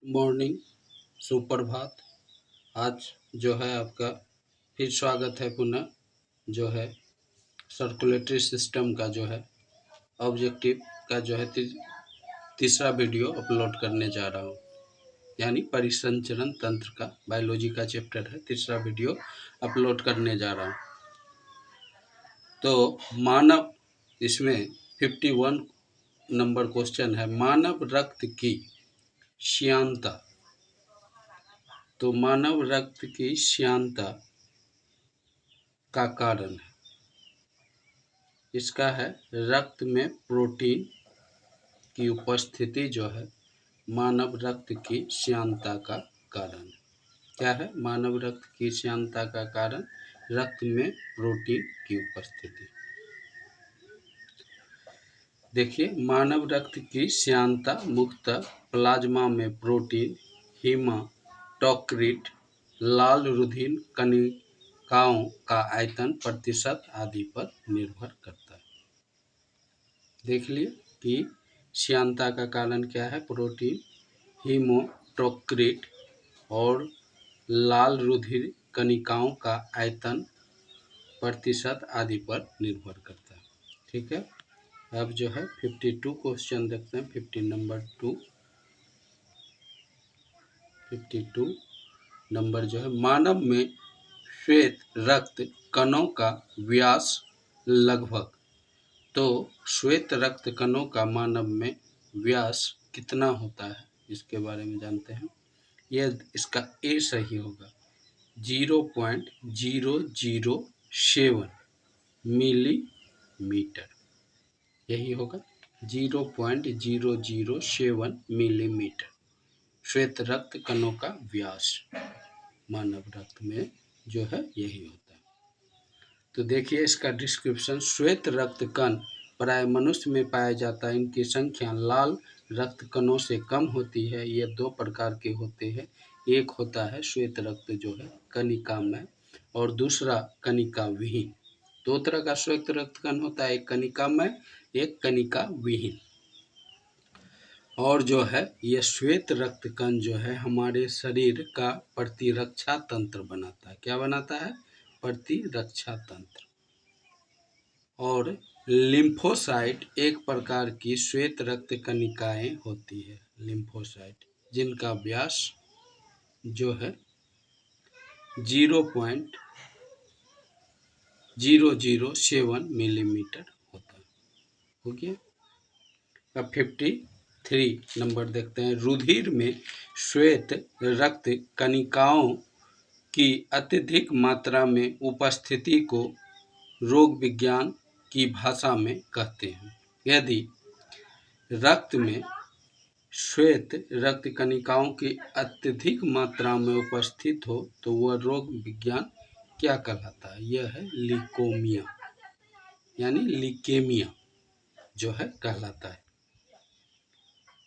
Morning, सुप्रभात। आज जो है आपका फिर स्वागत है पुनः जो है सर्कुलेटरी सिस्टम का जो है ऑब्जेक्टिव का जो है तीसरा वीडियो अपलोड करने जा रहा हूँ। यानी परिसंचरण तंत्र का बायोलॉजी का चैप्टर है, तीसरा वीडियो अपलोड करने जा रहा हूँ। तो मानव, इसमें 51 नंबर क्वेश्चन है, मानव रक्त की श्यानता। तो मानव रक्त की श्यानता का कारण है, इसका है रक्त में प्रोटीन की उपस्थिति जो है मानव रक्त की श्यानता का कारण है। क्या है मानव रक्त की श्यानता का कारण? रक्त में प्रोटीन की उपस्थिति। देखिए, मानव रक्त की श्यानता मुख्यतः प्लाज्मा में प्रोटीन, हीमाटोक्रिट, लाल रुधिर कणिकाओं का आयतन प्रतिशत आदि पर निर्भर करता है। देख लिए कि श्यानता का कारण क्या है? प्रोटीन, हीमाटोक्रिट और लाल रुधिर कणिकाओं का आयतन प्रतिशत आदि पर निर्भर करता है। ठीक है, अब जो है 52 क्वेश्चन देखते हैं। 52 नंबर जो है, मानव में श्वेत रक्त कणों का व्यास लगभग। तो श्वेत रक्त कणों का मानव में व्यास कितना होता है, इसके बारे में जानते हैं। यह इसका ए सही होगा, 0.007 मिलीमीटर। यही होगा 0.007 मिलीमीटर श्वेत रक्त कणों का व्यास मानव रक्त में जो है यही होता है। तो देखिए इसका डिस्क्रिप्शन, श्वेत रक्त कण प्राय मनुष्य में पाया जाता है। इनकी संख्या लाल रक्त कणों से कम होती है। ये दो प्रकार के होते हैं, एक होता है श्वेत रक्त जो है कणिकामय और दूसरा कणिका विहीन। दो तरह का श्वेत रक्त कण होता है, एक कणिकामय, एक कणिका विहीन। और जो है ये श्वेत रक्त कण जो है हमारे शरीर का प्रतिरक्षा तंत्र बनाता है। क्या बनाता है? प्रतिरक्षा तंत्र। और लिम्फोसाइट एक प्रकार की श्वेत रक्त कणिकाएं होती है, लिम्फोसाइट, जिनका व्यास जो है 0.007 मिलीमीटर होता है। हो गया। अब 53 नंबर देखते हैं, रुधिर में श्वेत रक्त कणिकाओं की अत्यधिक मात्रा में उपस्थिति को रोग विज्ञान की भाषा में कहते हैं। यदि रक्त में श्वेत रक्त कणिकाओं की अत्यधिक मात्रा में उपस्थित हो तो वह रोग विज्ञान क्या कहलाता है? यह है लीकोमिया, यानी लीकेमिया जो है कहलाता है।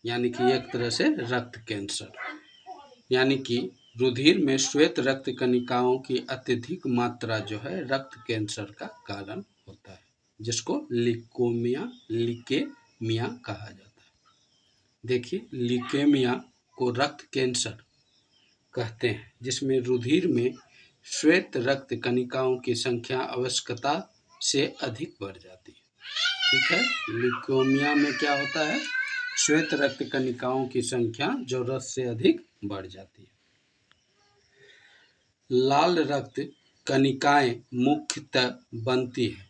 यानी कि एक तरह से रक्त कैंसर। यानी कि रुधिर में श्वेत रक्त कणिकाओं की अत्यधिक मात्रा जो है रक्त कैंसर का कारण होता है, जिसको लीकेमिया कहा जाता है। देखिए, लीकेमिया को रक्त कैंसर कहते हैं, जिसमें रुधिर में श्वेत रक्त कणिकाओं की संख्या आवश्यकता से अधिक बढ़ जाती है। ठीक है, लीकेमिया में क्या होता है? श्वेत रक्त कणिकाओं की संख्या जरूरत से अधिक बढ़ जाती है। लाल रक्त कणिकाएं मुख्यतः बनती है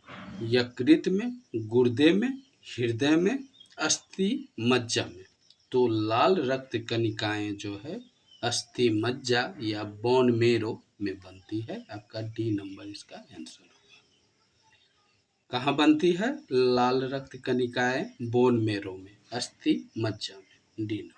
यकृत में, गुर्दे में, हृदय में, अस्थि मज्जा में। तो लाल रक्त कणिकाएं जो है अस्थि मज्जा या बोन मेरो में बनती है। आपका डी नंबर इसका आंसर होगा। कहाँ बनती है लाल रक्त कणिकाएं? बोन मेरो में, अस्थि मज्जा में, डी नंबर।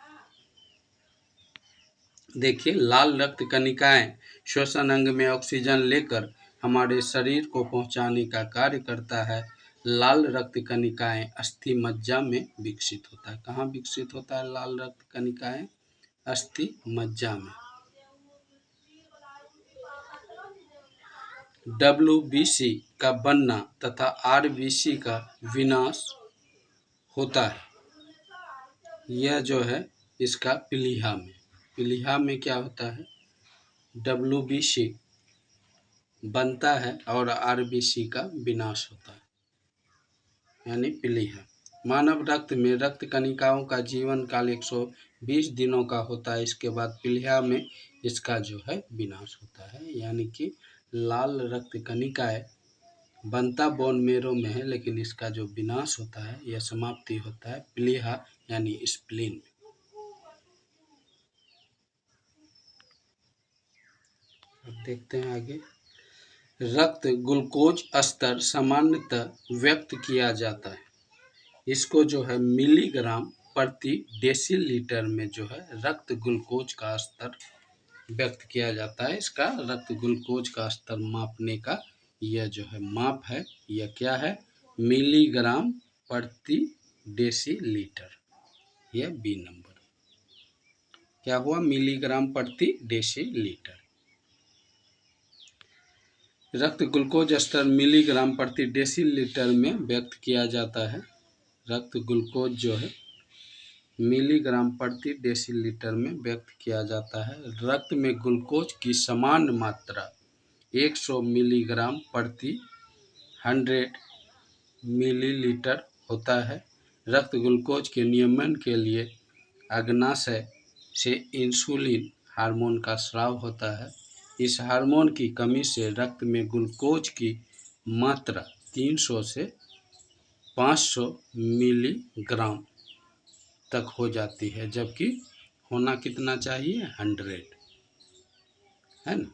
देखिए, लाल रक्त कणिकाएं श्वसन अंग में ऑक्सीजन लेकर हमारे शरीर को पहुंचाने का कार्य करता है। लाल रक्त कणिकाएं अस्थि मज्जा में विकसित होता है। कहाँ विकसित होता है लाल रक्त कणिकाएं? अस्थि मज्जा में। WBC का बनना तथा RBC का विनाश होता है, यह जो है इसका प्लीहा में। पीलिया में क्या होता है, WBC बनता है और RBC का विनाश होता है, यानी पीलिया। मानव रक्त में रक्त कणिकाओं का जीवन काल 120 दिनों का होता है। इसके बाद पीलिया में इसका जो है विनाश होता है, यानी कि लाल रक्त कणिकाएं बनता बोन मेरो में है, लेकिन इसका जो विनाश होता है, यह समाप्ति होता है पीलिया यानी स्प्लीन में। अब देखते हैं आगे। रक्त ग्लूकोज स्तर सामान्यतः व्यक्त किया जाता है, इसको जो है मिलीग्राम प्रति डेसीलीटर में जो है रक्त ग्लूकोज का स्तर व्यक्त किया जाता है। इसका रक्त ग्लूकोज का स्तर मापने का यह जो है माप है, यह क्या है, मिलीग्राम प्रति डेसीलीटर। यह बी नंबर क्या हुआ, मिलीग्राम प्रति डेसीलीटर। रक्त ग्लूकोज स्तर मिलीग्राम प्रति डेसीलीटर में व्यक्त किया जाता है। रक्त ग्लूकोज जो है मिलीग्राम प्रति डेसीलीटर में व्यक्त किया जाता है। रक्त में ग्लूकोज की समान मात्रा 100 मिलीग्राम प्रति 100 मिलीलीटर होता है। रक्त ग्लूकोज के नियमन के लिए अग्नाशय से इंसुलिन हार्मोन का स्राव होता है। इस हार्मोन की कमी से रक्त में ग्लूकोज की मात्रा 300 से 500 मिलीग्राम तक हो जाती है, जबकि होना कितना चाहिए, 100, है ना।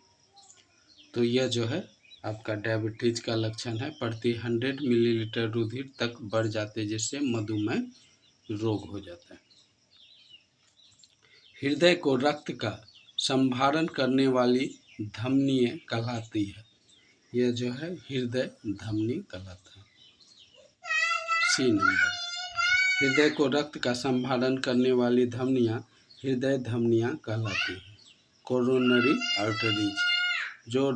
तो यह जो है आपका डायबिटीज का लक्षण है। प्रति 100 मिलीलीटर रुधिर तक बढ़ जाते, जिससे मधुमेह रोग हो जाता है। हृदय को रक्त का संभारण करने वाली धमनी कहलाती है। यह जो है हृदय धमनी कहलाता है। सी नंबर, हृदय को रक्त का संभारण करने वाली धमनियां हृदय धमनियां कहलाती हैं। कोरोनरी आर्टरीज जो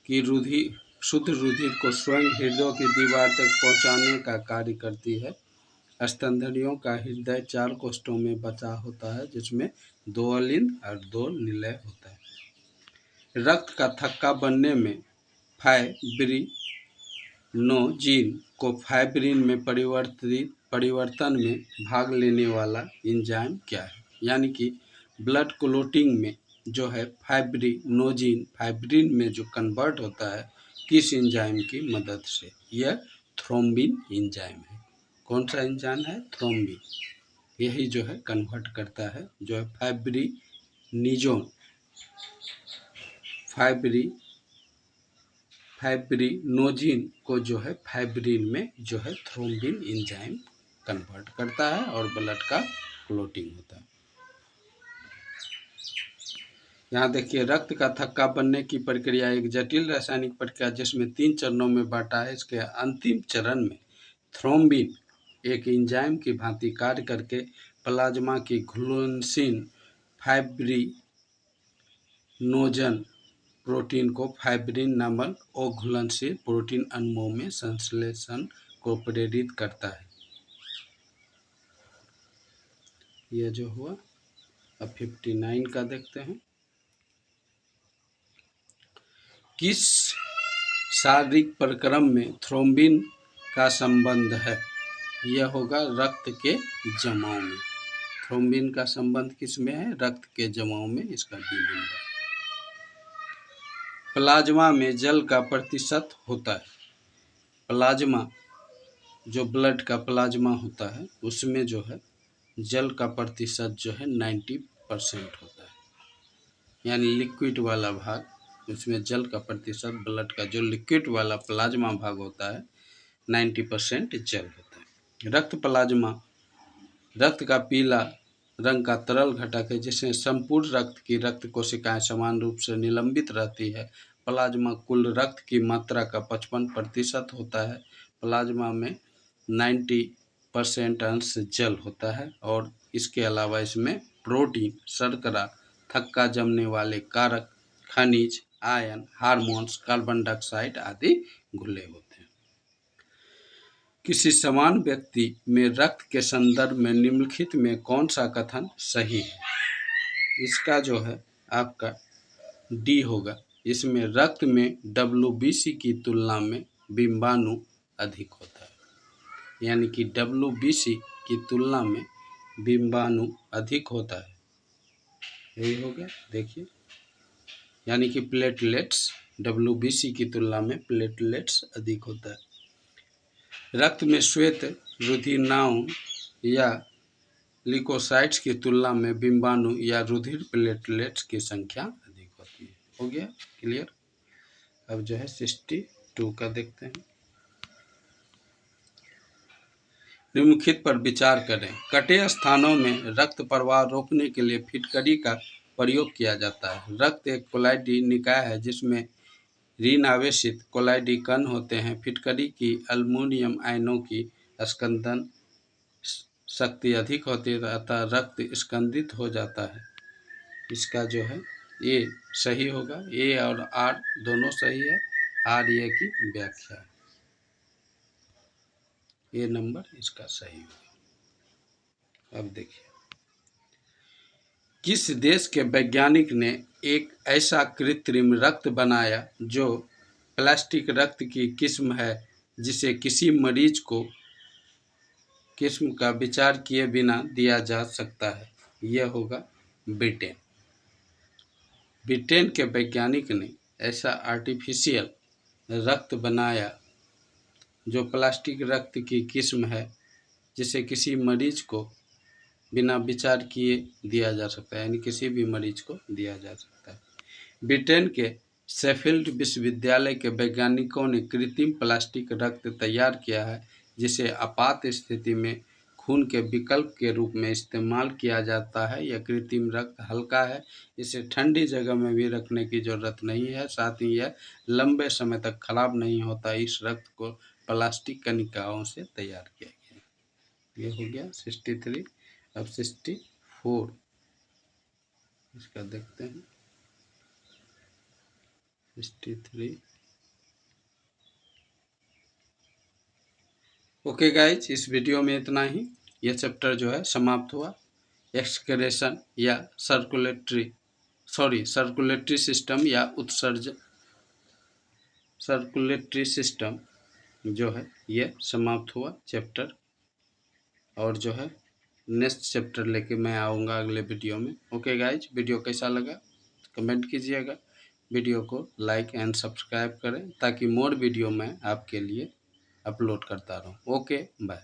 कि शुद्ध रुधिर को स्वयं हृदय की दीवार तक पहुंचाने का कार्य करती है। स्तनधारियों का हृदय 4 कोष्ठों में बचा होता है, जिसमें 2 अलिंद और 2 निलय होता है। रक्त का थक्का बनने में फाइब्रिनोजिन को फाइब्रिन में परिवर्तन में भाग लेने वाला एंजाइम क्या है, यानी कि ब्लड क्लोटिंग में जो है फाइब्रिनोजिन फाइब्रिन में जो कन्वर्ट होता है, किस एंजाइम की मदद से, यह थ्रोम्बिन एंजाइम है। कौन सा एंजाइम है, थ्रोम्बिन। यही जो है कन्वर्ट करता है, जो है फाइब्रिनोजिन को जो है फाइब्रिन में जो है थ्रोम्बिन एंजाइम कन्वर्ट करता है और ब्लड का क्लोटिंग होता है। यहाँ देखिए, रक्त का थक्का बनने की प्रक्रिया एक जटिल रासायनिक प्रक्रिया जिसमें 3 चरणों में बांटा है। इसके अंतिम चरण में थ्रोम्बिन एक एंजाइम की भांति कार्य करके प्लाज्मा की घुलनशील फाइब्रिनोजन प्रोटीन को फाइब्रिन नामक अघुलनशील प्रोटीन अणुओं में संश्लेषण को प्रेरित करता है। यह जो हुआ। अब 59 का देखते हैं। किस शारीरिक प्रक्रम में थ्रोम्बिन का संबंध है, यह होगा रक्त के जमाव में। थ्रोम्बिन का संबंध किस में है, रक्त के जमाव में। इसका डी नंबर। प्लाज्मा में जल का प्रतिशत होता है। प्लाज्मा जो ब्लड का प्लाज्मा होता है, उसमें जो है जल का प्रतिशत जो है 90% होता है, यानी लिक्विड वाला भाग, उसमें जल का प्रतिशत, ब्लड का जो लिक्विड वाला प्लाज्मा भाग होता है 90% जल होता है। रक्त प्लाज्मा रक्त का पीला रंग का तरल घटक है, जिसमें संपूर्ण रक्त की रक्त कोशिकाएं समान रूप से निलंबित रहती है। प्लाज्मा कुल रक्त की मात्रा का 55% होता है। प्लाज्मा में 90% अंश जल होता है और इसके अलावा इसमें प्रोटीन, शर्करा, थक्का जमने वाले कारक, खनिज, आयन, हार्मोन्स, कार्बन डाइऑक्साइड आदि घुले होते हैं। किसी समान व्यक्ति में रक्त के संदर्भ में निम्नलिखित में कौन सा कथन सही है। इसका जो है आपका डी होगा। इसमें रक्त में WBC की तुलना में बिंबाणु अधिक होता है, यानी कि WBC की तुलना में बिंबाणु अधिक होता है। यही हो गया, देखिए, यानी कि प्लेटलेट्स WBC की तुलना में प्लेटलेट्स अधिक होता है। रक्त में श्वेत रुधिरनाओं या ल्यूकोसाइट्स की तुलना में बिंबाणु या रुधिर प्लेटलेट्स की संख्या अधिक होती है। हो गया क्लियर। अब जो है 62 का देखते हैं। निम्नलिखित पर विचार करें। कटे स्थानों में रक्त प्रवाह रोकने के लिए फिटकरी का प्रयोग किया जाता है। रक्त एक कोलाइडी निकाय है जिसमें ऋण आवेशित कोलाइडी कण होते हैं। फिटकरी की एल्युमिनियम आयनों की स्कंदन शक्ति अधिक होती है, अतः रक्त स्कंदित हो जाता है। इसका जो है ए सही होगा। ए और आर दोनों सही है। आर ए की व्याख्या है। ए नंबर इसका सही होगा। अब देखिए, किस देश के वैज्ञानिक ने एक ऐसा कृत्रिम रक्त बनाया जो प्लास्टिक रक्त की किस्म है जिसे किसी मरीज को किस्म का विचार किए बिना दिया जा सकता है? यह होगा ब्रिटेन। ब्रिटेन के वैज्ञानिक ने ऐसा आर्टिफिशियल रक्त बनाया जो प्लास्टिक रक्त की किस्म है जिसे किसी मरीज को बिना विचार किए दिया जा सकता है, यानी किसी भी मरीज को दिया जा सकता है। ब्रिटेन के शेफील्ड विश्वविद्यालय के वैज्ञानिकों ने कृत्रिम प्लास्टिक रक्त तैयार किया है जिसे आपात स्थिति में खून के विकल्प के रूप में इस्तेमाल किया जाता है। यह कृत्रिम रक्त हल्का है, इसे ठंडी जगह में भी रखने की जरूरत नहीं है, साथ ही यह लंबे समय तक खराब नहीं होता। इस रक्त को प्लास्टिक कणिकाओं से तैयार किया गया। ये हो गया 63। अब 64 इसका देखते हैं। 63। ओके गाइज, इस वीडियो में इतना ही। यह चैप्टर जो है समाप्त हुआ। एक्सक्रेशन या सर्कुलेटरी सिस्टम या सर्कुलेटरी सिस्टम जो है ये समाप्त हुआ चैप्टर। और जो है नेक्स्ट चैप्टर लेके मैं आऊँगा अगले वीडियो में। ओके गाइज, वीडियो कैसा लगा कमेंट कीजिएगा। वीडियो को लाइक एंड सब्सक्राइब करें ताकि मोर वीडियो मैं आपके लिए अपलोड करता रहूँ। Okay bye.